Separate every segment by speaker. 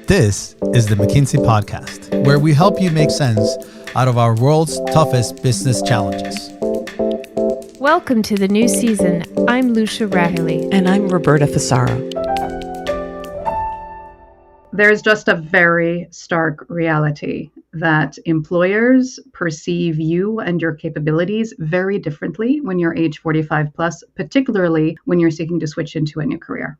Speaker 1: This is the McKinsey podcast, where we help you make sense out of our world's toughest business challenges.
Speaker 2: Welcome to the new season. I'm Lucia Rahilly.
Speaker 3: And I'm Roberta Fusaro.
Speaker 4: There's just a very stark reality that employers perceive you and your capabilities very differently when you're age 45 plus, particularly when you're seeking to switch into a new career.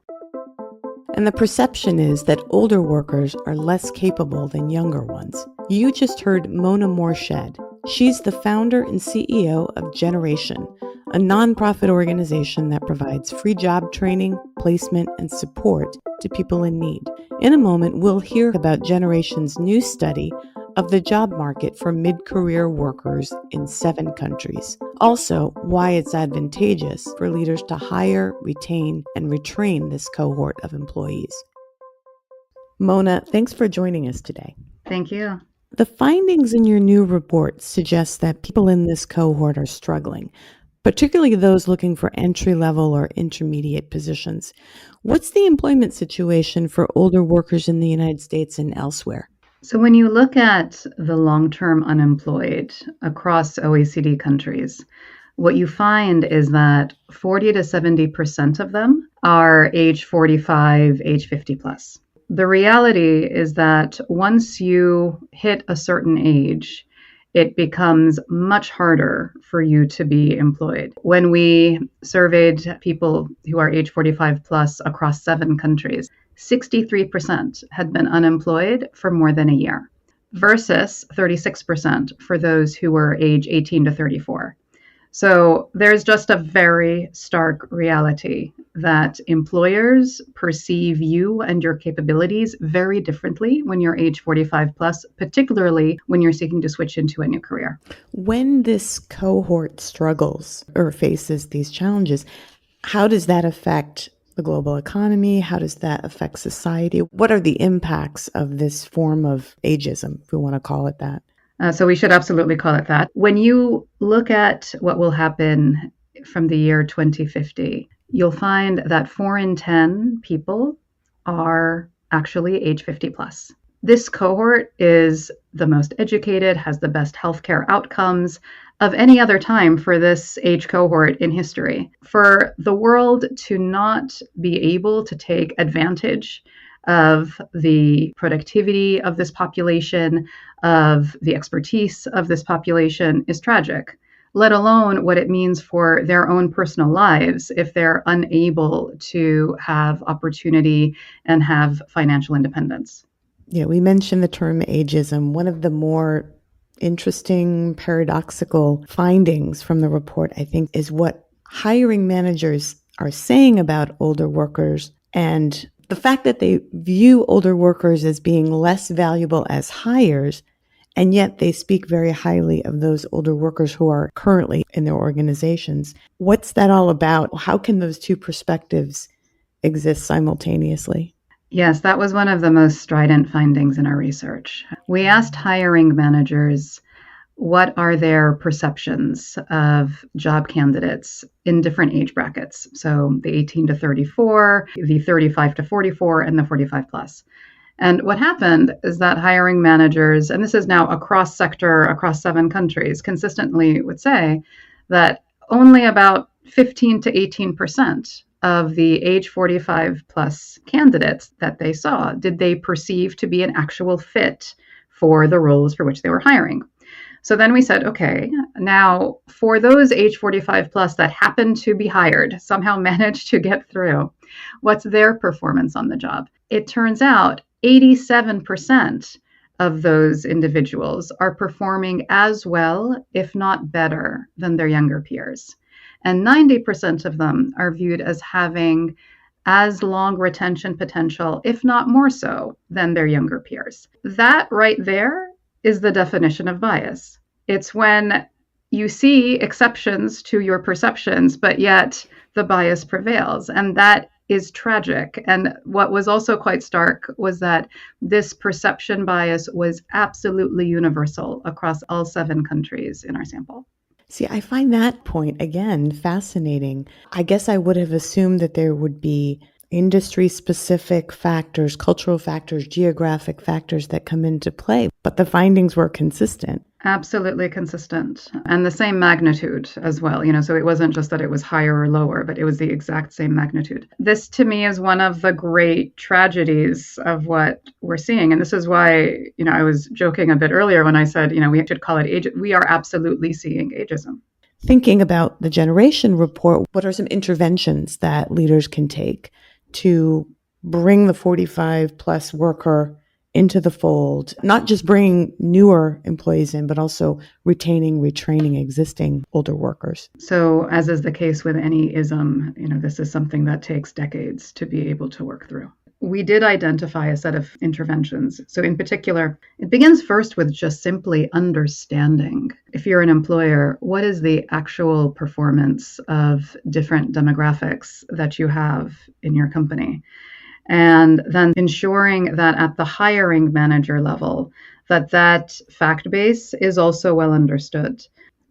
Speaker 3: And the perception is that older workers are less capable than younger ones. You just heard Mona Mourshed. She's the founder and CEO of Generation, a nonprofit organization that provides free job training, placement, and support to people in need. In a moment, we'll hear about Generation's new study of the job market for mid-career workers in 7 countries. Also, why it's advantageous for leaders to hire, retain, and retrain this cohort of employees. Mona, thanks for joining us today.
Speaker 4: Thank you.
Speaker 3: The findings in your new report suggest that people in this cohort are struggling, particularly those looking for entry-level or intermediate positions. What's the employment situation for older workers in the United States and elsewhere?
Speaker 4: So when you look at the long-term unemployed across OECD countries, what you find is that 40 to 70% of them are age 45, age 50 plus. The reality is that once you hit a certain age, it becomes much harder for you to be employed. When we surveyed people who are age 45 plus across 7 countries, 63% had been unemployed for more than a year versus 36% for those who were age 18 to 34. So there's just a very stark reality that employers perceive you and your capabilities very differently when you're age 45 plus, particularly when you're seeking to switch into a new career.
Speaker 3: When this cohort struggles or faces these challenges, how does that affect the global economy? How does that affect society? What are the impacts of this form of ageism, if we want to call it that?
Speaker 4: So we should absolutely call it that. When you look at what will happen from the year 2050, you'll find that 4 in 10 people are actually age 50 plus. This cohort is the most educated, has the best healthcare outcomes of any other time for this age cohort in history. For the world to not be able to take advantage of the productivity of this population, of the expertise of this population is tragic, let alone what it means for their own personal lives if they're unable to have opportunity and have financial independence.
Speaker 3: Yeah, we mentioned the term ageism. One of the more interesting, paradoxical findings from the report, I think, is what hiring managers are saying about older workers and the fact that they view older workers as being less valuable as hires, and yet they speak very highly of those older workers who are currently in their organizations. What's that all about? How can those two perspectives exist simultaneously?
Speaker 4: Yes, that was one of the most strident findings in our research. We asked hiring managers what are their perceptions of job candidates in different age brackets. So the 18 to 34, the 35 to 44, and the 45 plus. And what happened is that hiring managers, and this is now across sector, across 7 countries, consistently would say that only about 15 to 18% of the age 45 plus candidates that they saw did they perceive to be an actual fit for the roles for which they were hiring. So then we said, okay, now for those age 45 plus that happened to be hired, somehow managed to get through, what's their performance on the job? It turns out 87% of those individuals are performing as well, if not better, than their younger peers. And 90% of them are viewed as having as long retention potential, if not more so, than their younger peers. That right there is the definition of bias. It's when you see exceptions to your perceptions, but yet the bias prevails. And that is tragic. And what was also quite stark was that this perception bias was absolutely universal across all 7 countries in our sample.
Speaker 3: See, I find that point, again, fascinating. I guess I would have assumed that there would be industry-specific factors, cultural factors, geographic factors that come into play, but the findings were consistent.
Speaker 4: Absolutely consistent, and the same magnitude as well. So it wasn't just that it was higher or lower, but it was the exact same magnitude. This to me is one of the great tragedies of what we're seeing. And this is why, I was joking a bit earlier when I said, we should call it age. We are absolutely seeing ageism.
Speaker 3: Thinking about the generation report, what are some interventions that leaders can take to bring the 45 plus worker into the fold, not just bringing newer employees in, but also retaining, retraining existing older workers?
Speaker 4: So as is the case with any ism, this is something that takes decades to be able to work through. We did identify a set of interventions. So in particular, it begins first with just simply understanding, if you're an employer, what is the actual performance of different demographics that you have in your company? And then ensuring that at the hiring manager level, that fact base is also well understood.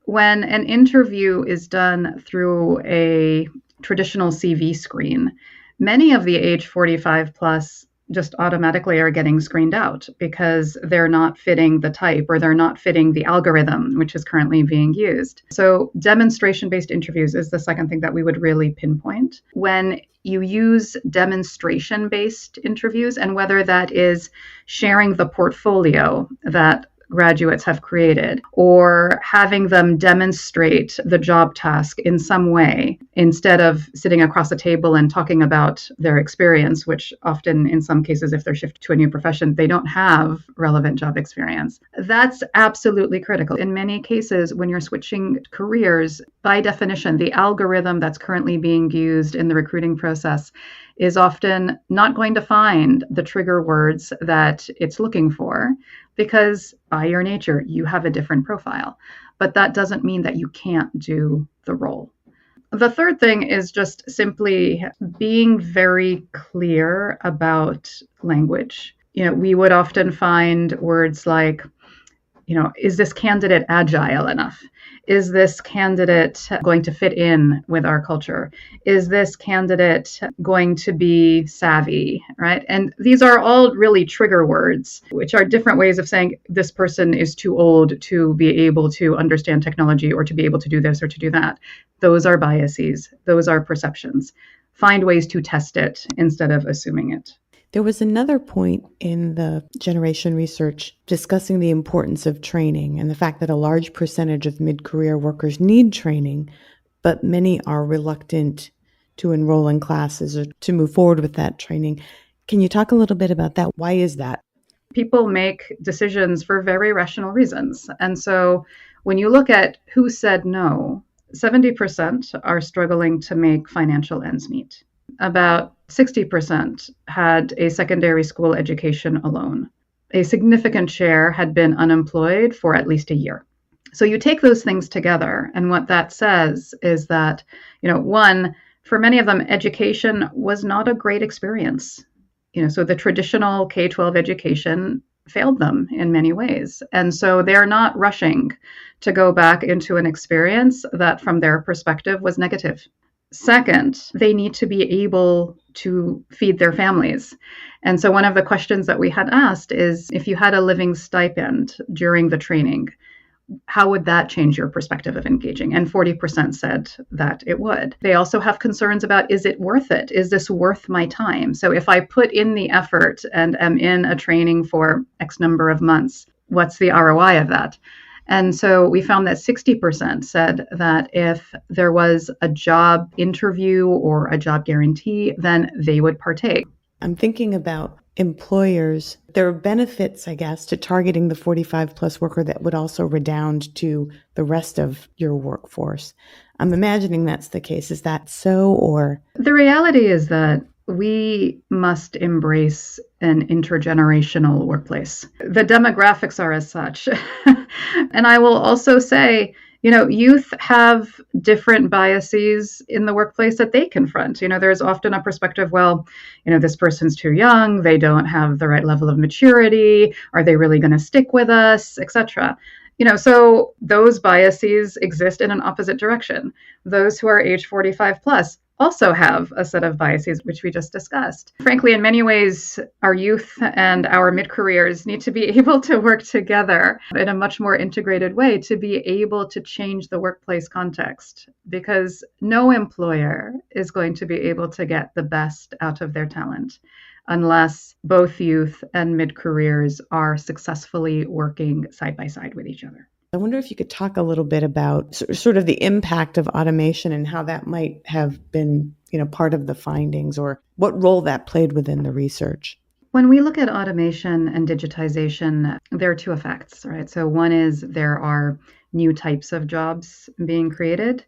Speaker 4: When an interview is done through a traditional CV screen, many of the age 45 plus just automatically are getting screened out because they're not fitting the type or they're not fitting the algorithm, which is currently being used. So demonstration-based interviews is the second thing that we would really pinpoint. When you use demonstration-based interviews, and whether that is sharing the portfolio that graduates have created or having them demonstrate the job task in some way instead of sitting across the table and talking about their experience, which often in some cases, if they're shifted to a new profession, they don't have relevant job experience. That's absolutely critical. In many cases, when you're switching careers, by definition, the algorithm that's currently being used in the recruiting process is often not going to find the trigger words that it's looking for, because by your nature, you have a different profile. But that doesn't mean that you can't do the role. The third thing is just simply being very clear about language. We would often find words like, is this candidate agile enough? Is this candidate going to fit in with our culture? Is this candidate going to be savvy, right? And these are all really trigger words, which are different ways of saying this person is too old to be able to understand technology or to be able to do this or to do that. Those are biases. Those are perceptions. Find ways to test it instead of assuming it.
Speaker 3: There was another point in the generation research discussing the importance of training and the fact that a large percentage of mid-career workers need training, but many are reluctant to enroll in classes or to move forward with that training. Can you talk a little bit about that? Why is that?
Speaker 4: People make decisions for very rational reasons. And so when you look at who said no, 70% are struggling to make financial ends meet. About 60% had a secondary school education alone. A significant share had been unemployed for at least a year. So you take those things together, and what that says is that, one, for many of them, education was not a great experience. So the traditional K-12 education failed them in many ways. And so they're not rushing to go back into an experience that from their perspective was negative. Second, they need to be able to feed their families. And so one of the questions that we had asked is, if you had a living stipend during the training, how would that change your perspective of engaging? And 40% said that it would. They also have concerns about, is it worth it? Is this worth my time? So if I put in the effort and am in a training for X number of months, what's the ROI of that? And so we found that 60% said that if there was a job interview or a job guarantee, then they would partake.
Speaker 3: I'm thinking about employers. There are benefits, I guess, to targeting the 45 plus worker that would also redound to the rest of your workforce. I'm imagining that's the case. Is that so, or?
Speaker 4: The reality is that we must embrace an intergenerational workplace. The demographics are as such. And I will also say, youth have different biases in the workplace that they confront. There's often a perspective, this person's too young, they don't have the right level of maturity, are they really going to stick with us, etc. So those biases exist in an opposite direction. Those who are age 45 plus also have a set of biases, which we just discussed. Frankly, in many ways, our youth and our mid-careers need to be able to work together in a much more integrated way to be able to change the workplace context, because no employer is going to be able to get the best out of their talent unless both youth and mid-careers are successfully working side by side with each other.
Speaker 3: I wonder if you could talk a little bit about sort of the impact of automation and how that might have been, part of the findings, or what role that played within the research.
Speaker 4: When we look at automation and digitization, there are two effects, right? So one is there are new types of jobs being created,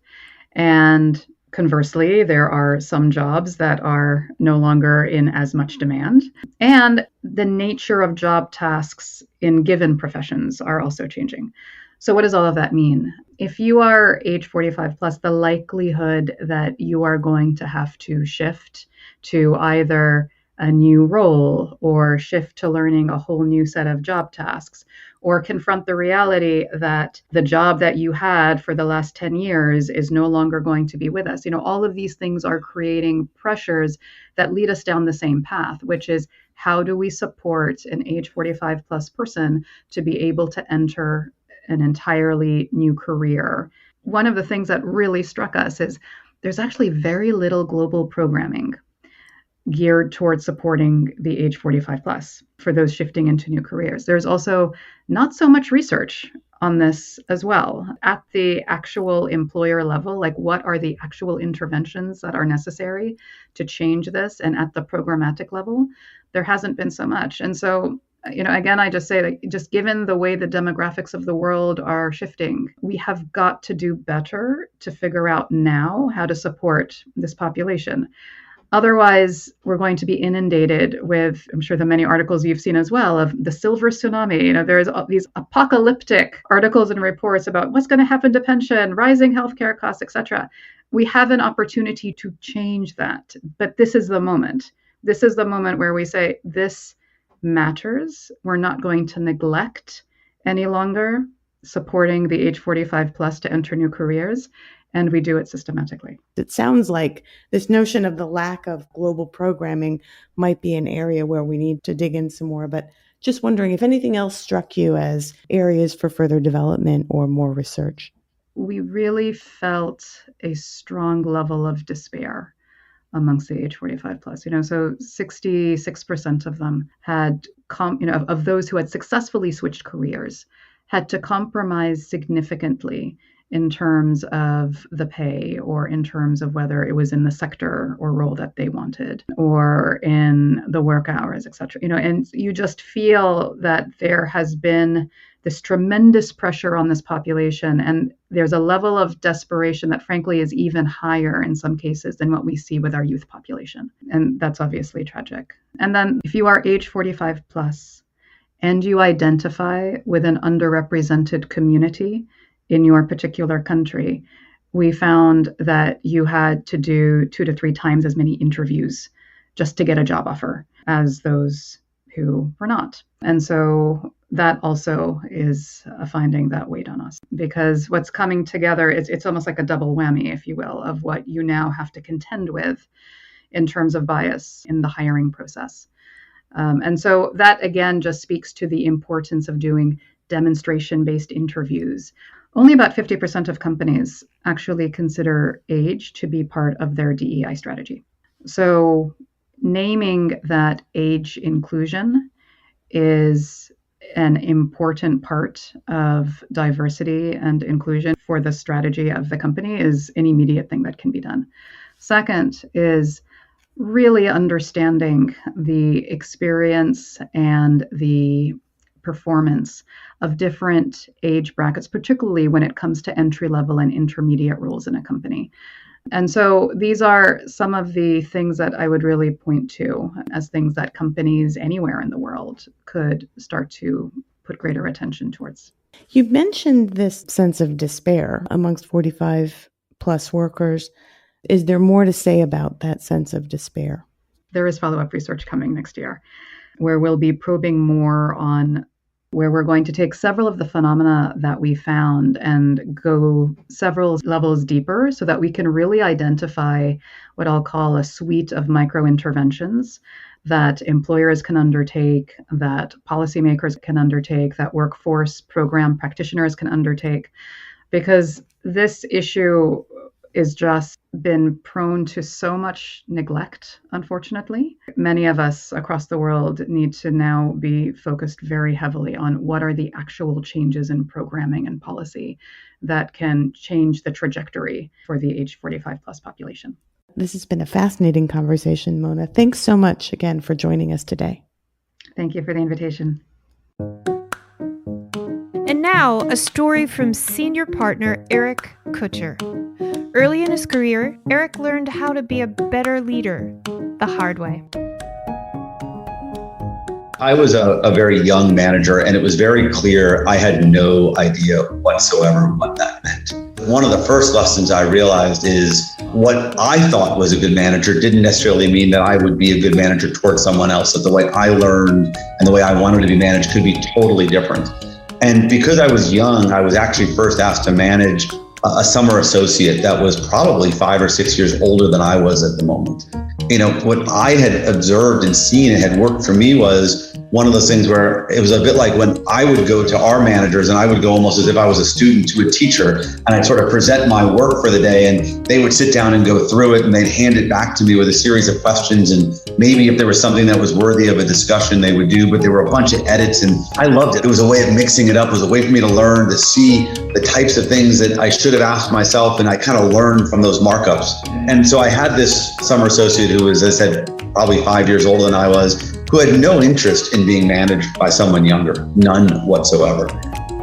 Speaker 4: and conversely, there are some jobs that are no longer in as much demand. And the nature of job tasks in given professions are also changing. So what does all of that mean? If you are age 45 plus, the likelihood that you are going to have to shift to either a new role or shift to learning a whole new set of job tasks, or confront the reality that the job that you had for the last 10 years is no longer going to be with us. All of these things are creating pressures that lead us down the same path, which is how do we support an age 45 plus person to be able to enter an entirely new career. One of the things that really struck us is there's actually very little global programming geared towards supporting the age 45 plus for those shifting into new careers. There's also not so much research on this as well at the actual employer level, like what are the actual interventions that are necessary to change this, and at the programmatic level, there hasn't been so much. And so again, I just say that just given the way the demographics of the world are shifting, we have got to do better to figure out now how to support this population. Otherwise, we're going to be inundated with, I'm sure the many articles you've seen as well, of the silver tsunami. There's these apocalyptic articles and reports about what's going to happen to pension, rising healthcare costs, etc. We have an opportunity to change that. But this is the moment. This is the moment where we say, this matters. We're not going to neglect any longer supporting the age 45 plus to enter new careers, and we do it systematically.
Speaker 3: It sounds like this notion of the lack of global programming might be an area where we need to dig in some more, but just wondering if anything else struck you as areas for further development or more research.
Speaker 4: We really felt a strong level of despair amongst the age 45 plus. So 66% of them had, of those who had successfully switched careers, had to compromise significantly in terms of the pay, or in terms of whether it was in the sector or role that they wanted, or in the work hours, etc. And you just feel that there has been this tremendous pressure on this population, and there's a level of desperation that frankly is even higher in some cases than what we see with our youth population. And that's obviously tragic. And then if you are age 45 plus and you identify with an underrepresented community in your particular country, we found that you had to do 2 to 3 times as many interviews just to get a job offer as those who were not. And so that also is a finding that weighed on us, because what's coming together is it's almost like a double whammy, if you will, of what you now have to contend with in terms of bias in the hiring process. And so that, again, just speaks to the importance of doing demonstration-based interviews. Only about 50% of companies actually consider age to be part of their DEI strategy. So naming that age inclusion is an important part of diversity and inclusion for the strategy of the company is an immediate thing that can be done. Second is really understanding the experience and the performance of different age brackets, particularly when it comes to entry-level and intermediate roles in a company. And so these are some of the things that I would really point to as things that companies anywhere in the world could start to put greater attention towards.
Speaker 3: You've mentioned this sense of despair amongst 45 plus workers. Is there more to say about that sense of despair?
Speaker 4: There is follow-up research coming next year where we'll be probing more on where we're going to take several of the phenomena that we found and go several levels deeper so that we can really identify what I'll call a suite of micro interventions that employers can undertake, that policymakers can undertake, that workforce program practitioners can undertake, because this issue is just been prone to so much neglect, unfortunately. Many of us across the world need to now be focused very heavily on what are the actual changes in programming and policy that can change the trajectory for the age 45 plus population.
Speaker 3: This has been a fascinating conversation, Mona. Thanks so much again for joining us today.
Speaker 4: Thank you for the invitation.
Speaker 2: And now, a story from senior partner Eric Kutcher. Early in his career, Eric learned how to be a better leader the hard way.
Speaker 5: I was a very young manager, and it was very clear I had no idea whatsoever what that meant. One of the first lessons I realized is what I thought was a good manager didn't necessarily mean that I would be a good manager towards someone else. That the way I learned and the way I wanted to be managed could be totally different. And because I was young, I was actually first asked to manage a summer associate that was probably 5 or 6 years older than I was at the moment. You know, what I had observed and seen and had worked for me was one of those things where it was a bit like when I would go to our managers, and I would go almost as if I was a student to a teacher, and I'd sort of present my work for the day, and they would sit down and go through it, and they'd hand it back to me with a series of questions, and maybe if there was something that was worthy of a discussion, they would do, but there were a bunch of edits, and I loved it. It was a way of mixing it up. It was a way for me to learn, to see the types of things that I should have asked myself, and I kind of learned from those markups. And so I had this summer associate who was, as I said, probably 5 years older than I was, who had no interest in being managed by someone younger, none whatsoever.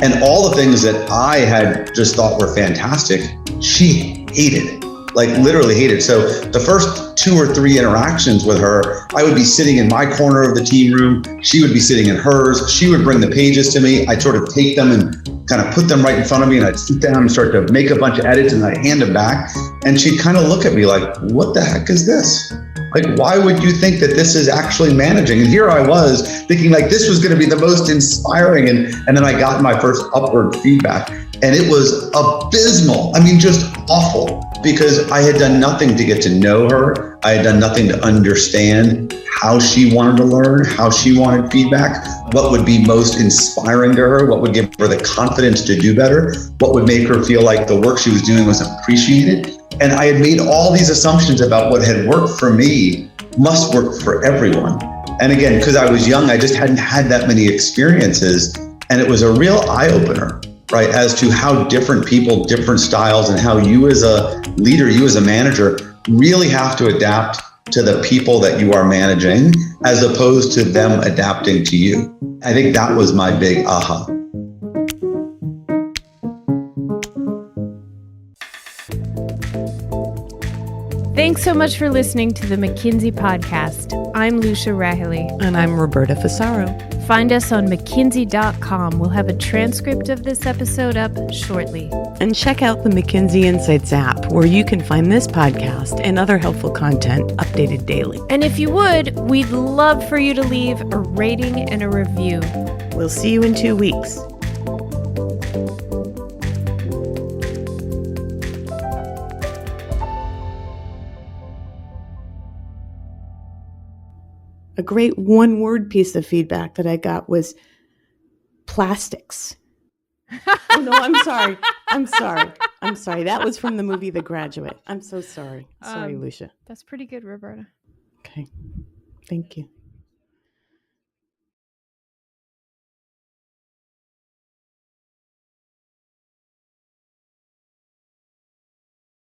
Speaker 5: And all the things that I had just thought were fantastic, she hated, like literally hated. So the first 2 or 3 interactions with her, I would be sitting in my corner of the team room. She would be sitting in hers. She would bring the pages to me. I'd sort of take them and kind of put them right in front of me, and I'd sit down and start to make a bunch of edits, and I'd hand them back. And she'd kind of look at me like, what the heck is this? Like, why would you think that this is actually managing? And here I was thinking like this was going to be the most inspiring. And then I got my first upward feedback, and it was abysmal. I mean, just awful, because I had done nothing to get to know her. I had done nothing to understand how she wanted to learn, how she wanted feedback, what would be most inspiring to her, what would give her the confidence to do better, what would make her feel like the work she was doing was appreciated. And I had made all these assumptions about what had worked for me must work for everyone. And again, because I was young, I just hadn't had that many experiences. And it was a real eye-opener, right, as to how different people, different styles, and how you as a leader, you as a manager, really have to adapt to the people that you are managing as opposed to them adapting to you. I think that was my big aha.
Speaker 2: Thanks so much for listening to the McKinsey podcast. I'm Lucia Rahilly.
Speaker 3: And I'm Roberta Fusaro.
Speaker 2: Find us on McKinsey.com. We'll have a transcript of this episode up shortly.
Speaker 3: And check out the McKinsey Insights app, where you can find this podcast and other helpful content updated daily.
Speaker 2: And if you would, we'd love for you to leave a rating and a review.
Speaker 3: We'll see you in 2 weeks. A great one-word piece of feedback that I got was plastics. Oh, no, I'm sorry. I'm sorry. That was from the movie The Graduate. I'm so sorry. Sorry, Lucia.
Speaker 2: That's pretty good, Roberta.
Speaker 3: Okay. Thank you.